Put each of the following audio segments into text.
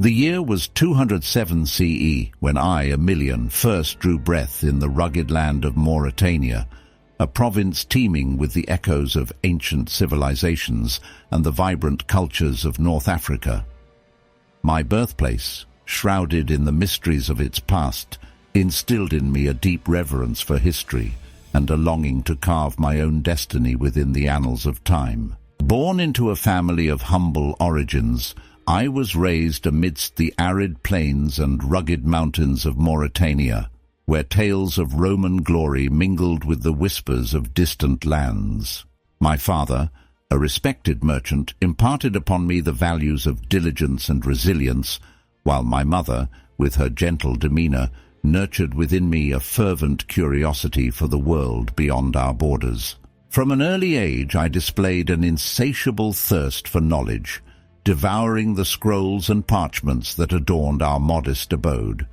The year was 207 CE when I, Aemilian, first drew breath in the rugged land of Mauretania, a province teeming with the echoes of ancient civilizations and the vibrant cultures of North Africa. My birthplace, shrouded in the mysteries of its past, instilled in me a deep reverence for history and a longing to carve my own destiny within the annals of time. Born into a family of humble origins, I was raised amidst the arid plains and rugged mountains of Mauretania, where tales of Roman glory mingled with the whispers of distant lands. My father, a respected merchant, imparted upon me the values of diligence and resilience, while my mother, with her gentle demeanor, nurtured within me a fervent curiosity for the world beyond our borders. From an early age I displayed an insatiable thirst for knowledge, devouring the scrolls and parchments that adorned our modest abode.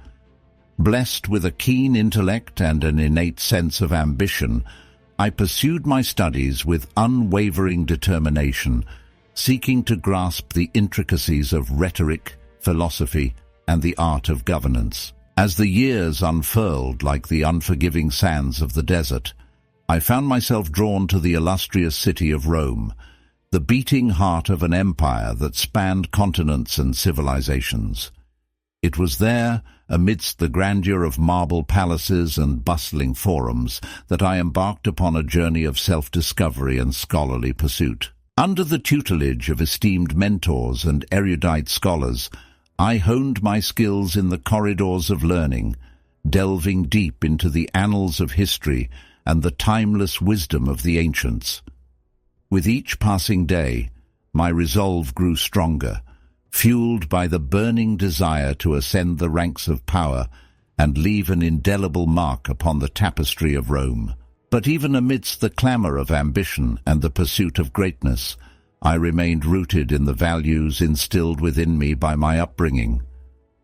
Blessed with a keen intellect and an innate sense of ambition, I pursued my studies with unwavering determination, seeking to grasp the intricacies of rhetoric, philosophy, and the art of governance. As the years unfurled like the unforgiving sands of the desert, I found myself drawn to the illustrious city of Rome, the beating heart of an empire that spanned continents and civilizations. It was there, amidst the grandeur of marble palaces and bustling forums, that I embarked upon a journey of self-discovery and scholarly pursuit. Under the tutelage of esteemed mentors and erudite scholars, I honed my skills in the corridors of learning, delving deep into the annals of history and the timeless wisdom of the ancients. With each passing day, my resolve grew stronger, fueled by the burning desire to ascend the ranks of power and leave an indelible mark upon the tapestry of Rome. But even amidst the clamor of ambition and the pursuit of greatness, I remained rooted in the values instilled within me by my upbringing,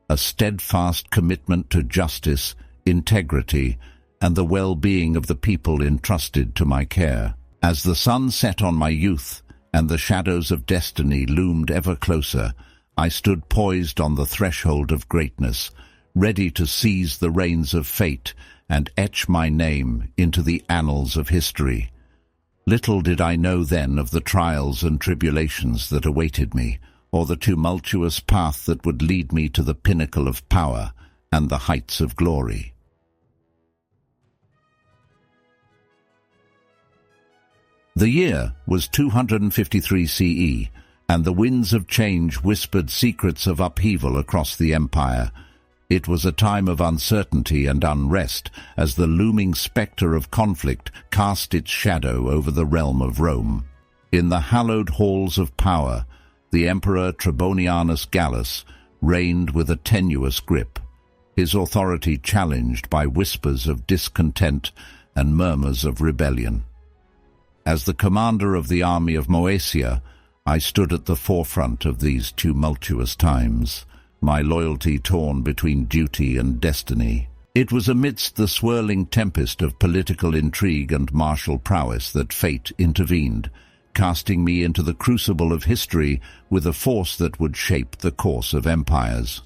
a steadfast commitment to justice, integrity, and the well-being of the people entrusted to my care. As the sun set on my youth and the shadows of destiny loomed ever closer, I stood poised on the threshold of greatness, ready to seize the reins of fate and etch my name into the annals of history. Little did I know then of the trials and tribulations that awaited me, or the tumultuous path that would lead me to the pinnacle of power and the heights of glory. The year was 253 CE, and the winds of change whispered secrets of upheaval across the empire. It was a time of uncertainty and unrest, as the looming spectre of conflict cast its shadow over the realm of Rome. In the hallowed halls of power, the Emperor Trebonianus Gallus reigned with a tenuous grip, his authority challenged by whispers of discontent and murmurs of rebellion. As the commander of the army of Mauretania, I stood at the forefront of these tumultuous times, my loyalty torn between duty and destiny. It was amidst the swirling tempest of political intrigue and martial prowess that fate intervened, casting me into the crucible of history with a force that would shape the course of empires.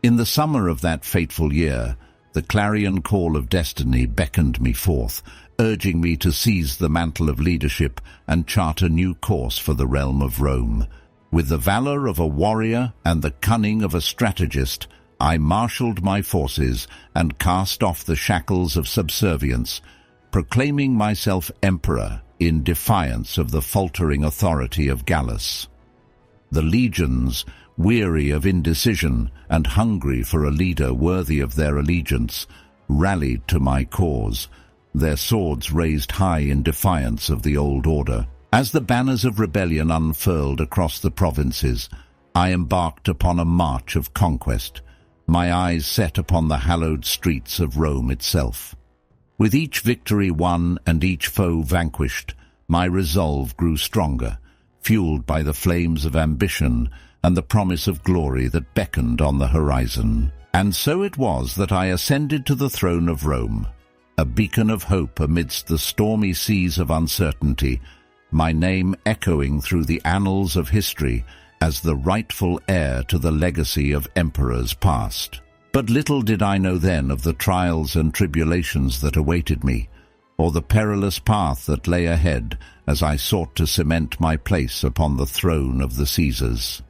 In the summer of that fateful year, the clarion call of destiny beckoned me forth, urging me to seize the mantle of leadership and chart a new course for the realm of Rome. With the valor of a warrior and the cunning of a strategist, I marshaled my forces and cast off the shackles of subservience, proclaiming myself emperor in defiance of the faltering authority of Gallus. The legions, weary of indecision and hungry for a leader worthy of their allegiance, rallied to my cause, their swords raised high in defiance of the old order. As the banners of rebellion unfurled across the provinces, I embarked upon a march of conquest, my eyes set upon the hallowed streets of Rome itself. With each victory won and each foe vanquished, my resolve grew stronger, fueled by the flames of ambition and the promise of glory that beckoned on the horizon. And so it was that I ascended to the throne of Rome, a beacon of hope amidst the stormy seas of uncertainty, my name echoing through the annals of history as the rightful heir to the legacy of emperors past. But little did I know then of the trials and tribulations that awaited me, or the perilous path that lay ahead as I sought to cement my place upon the throne of the Caesars.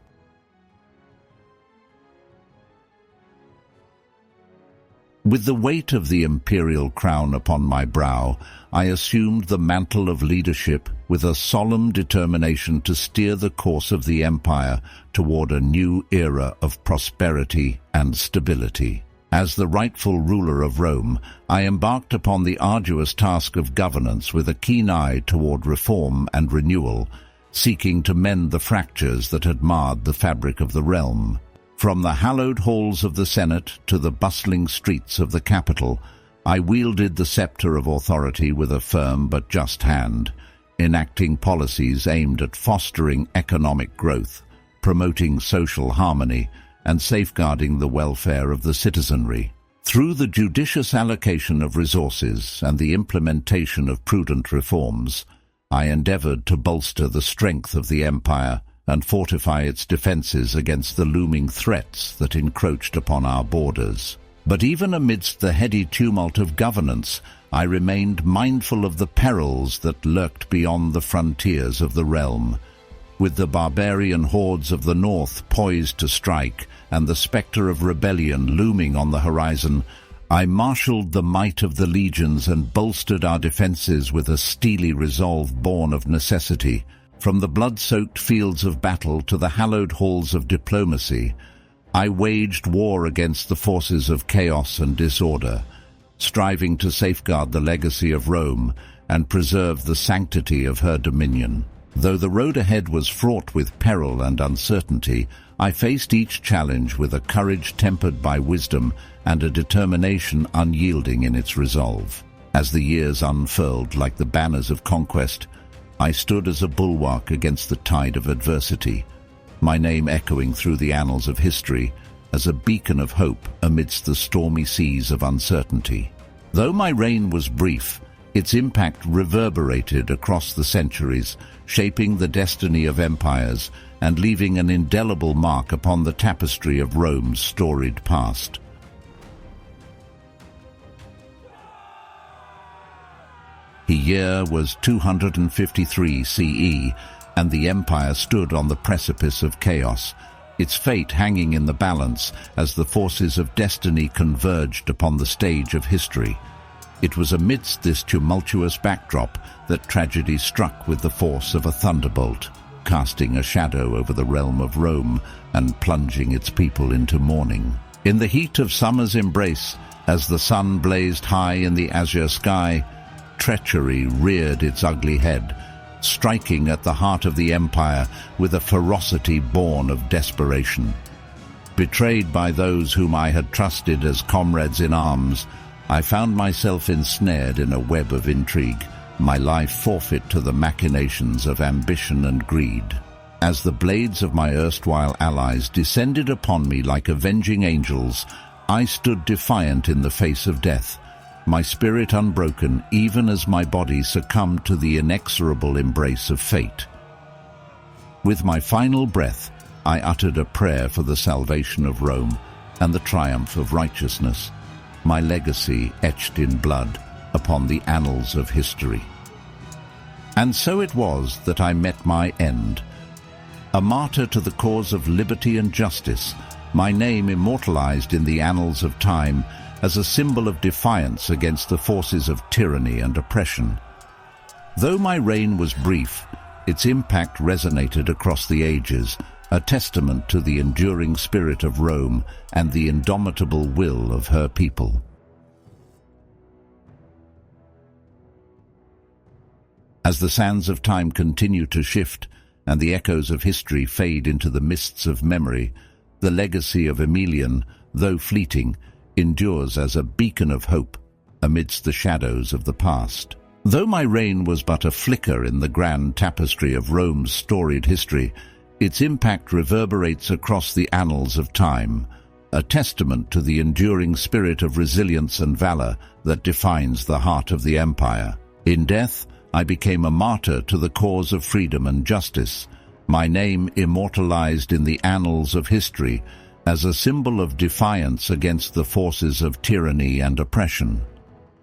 With the weight of the imperial crown upon my brow, I assumed the mantle of leadership with a solemn determination to steer the course of the empire toward a new era of prosperity and stability. As the rightful ruler of Rome, I embarked upon the arduous task of governance with a keen eye toward reform and renewal, seeking to mend the fractures that had marred the fabric of the realm. From the hallowed halls of the Senate to the bustling streets of the capital, I wielded the scepter of authority with a firm but just hand, enacting policies aimed at fostering economic growth, promoting social harmony, and safeguarding the welfare of the citizenry. Through the judicious allocation of resources and the implementation of prudent reforms, I endeavored to bolster the strength of the empire and fortify its defenses against the looming threats that encroached upon our borders. But even amidst the heady tumult of governance, I remained mindful of the perils that lurked beyond the frontiers of the realm. With the barbarian hordes of the north poised to strike and the spectre of rebellion looming on the horizon, I marshaled the might of the legions and bolstered our defenses with a steely resolve born of necessity. From the blood-soaked fields of battle to the hallowed halls of diplomacy, I waged war against the forces of chaos and disorder, striving to safeguard the legacy of Rome and preserve the sanctity of her dominion. Though the road ahead was fraught with peril and uncertainty, I faced each challenge with a courage tempered by wisdom and a determination unyielding in its resolve. As the years unfurled like the banners of conquest, I stood as a bulwark against the tide of adversity, my name echoing through the annals of history as a beacon of hope amidst the stormy seas of uncertainty. Though my reign was brief, its impact reverberated across the centuries, shaping the destiny of empires and leaving an indelible mark upon the tapestry of Rome's storied past. The year was 253 CE, and the empire stood on the precipice of chaos, its fate hanging in the balance as the forces of destiny converged upon the stage of history. It was amidst this tumultuous backdrop that tragedy struck with the force of a thunderbolt, casting a shadow over the realm of Rome and plunging its people into mourning. In the heat of summer's embrace, as the sun blazed high in the azure sky, treachery reared its ugly head, striking at the heart of the empire with a ferocity born of desperation. Betrayed by those whom I had trusted as comrades in arms, I found myself ensnared in a web of intrigue, my life forfeit to the machinations of ambition and greed. As the blades of my erstwhile allies descended upon me like avenging angels, I stood defiant in the face of death, my spirit unbroken even as my body succumbed to the inexorable embrace of fate. With my final breath, I uttered a prayer for the salvation of Rome and the triumph of righteousness, my legacy etched in blood upon the annals of history. And so it was that I met my end. A martyr to the cause of liberty and justice, my name immortalized in the annals of time as a symbol of defiance against the forces of tyranny and oppression. Though my reign was brief, its impact resonated across the ages, a testament to the enduring spirit of Rome and the indomitable will of her people. As the sands of time continue to shift and the echoes of history fade into the mists of memory, the legacy of Aemilian, though fleeting, endures as a beacon of hope amidst the shadows of the past. Though my reign was but a flicker in the grand tapestry of Rome's storied history, its impact reverberates across the annals of time, a testament to the enduring spirit of resilience and valor that defines the heart of the empire. In death, I became a martyr to the cause of freedom and justice, my name immortalized in the annals of history as a symbol of defiance against the forces of tyranny and oppression.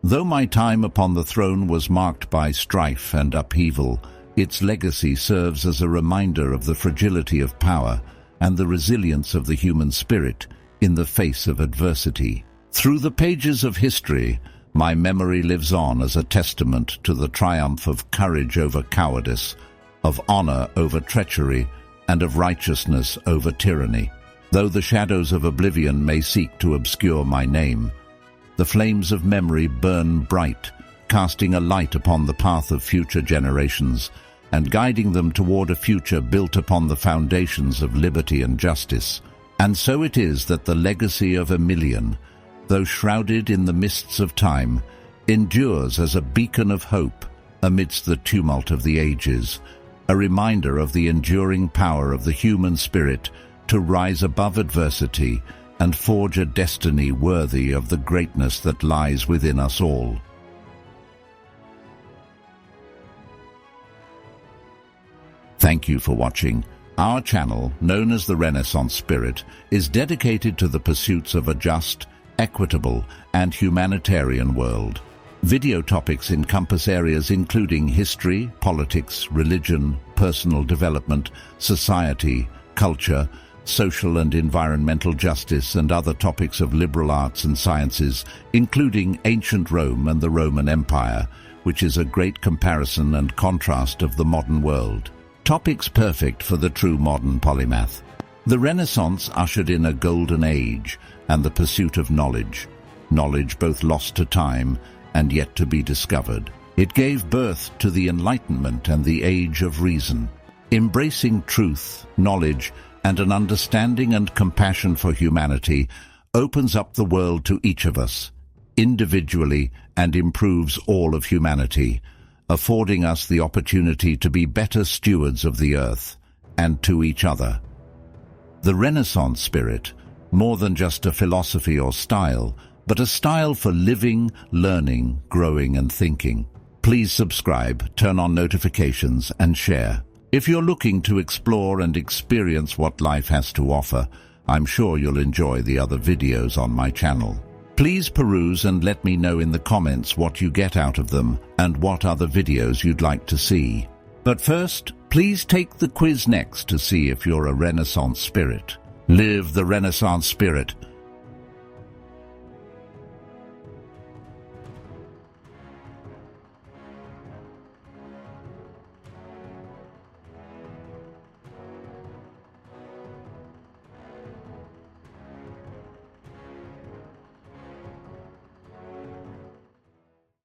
Though my time upon the throne was marked by strife and upheaval, its legacy serves as a reminder of the fragility of power and the resilience of the human spirit in the face of adversity. Through the pages of history, my memory lives on as a testament to the triumph of courage over cowardice, of honor over treachery, and of righteousness over tyranny. Though the shadows of oblivion may seek to obscure my name, the flames of memory burn bright, casting a light upon the path of future generations and guiding them toward a future built upon the foundations of liberty and justice. And so it is that the legacy of Aemilian, though shrouded in the mists of time, endures as a beacon of hope amidst the tumult of the ages, a reminder of the enduring power of the human spirit to rise above adversity and forge a destiny worthy of the greatness that lies within us all. Thank you for watching. Our channel, known as the Renaissance Spirit, is dedicated to the pursuits of a just, equitable, and humanitarian world. Video topics encompass areas including history, politics, religion, personal development, society, culture, social and environmental justice, and other topics of liberal arts and sciences, including ancient Rome and the Roman Empire, which is a great comparison and contrast of the modern world. Topics perfect for the true modern polymath. The Renaissance ushered in a golden age and the pursuit of knowledge both lost to time and yet to be discovered. It gave birth to the Enlightenment and the Age of Reason. Embracing truth, knowledge, and an understanding and compassion for humanity opens up the world to each of us, individually, and improves all of humanity, affording us the opportunity to be better stewards of the earth and to each other. The Renaissance spirit, more than just a philosophy or style, but a style for living, learning, growing, and thinking. Please subscribe, turn on notifications, and share. If you're looking to explore and experience what life has to offer, I'm sure you'll enjoy the other videos on my channel. Please peruse and let me know in the comments what you get out of them and what other videos you'd like to see. But first, please take the quiz next to see if you're a Renaissance spirit. Live the Renaissance spirit.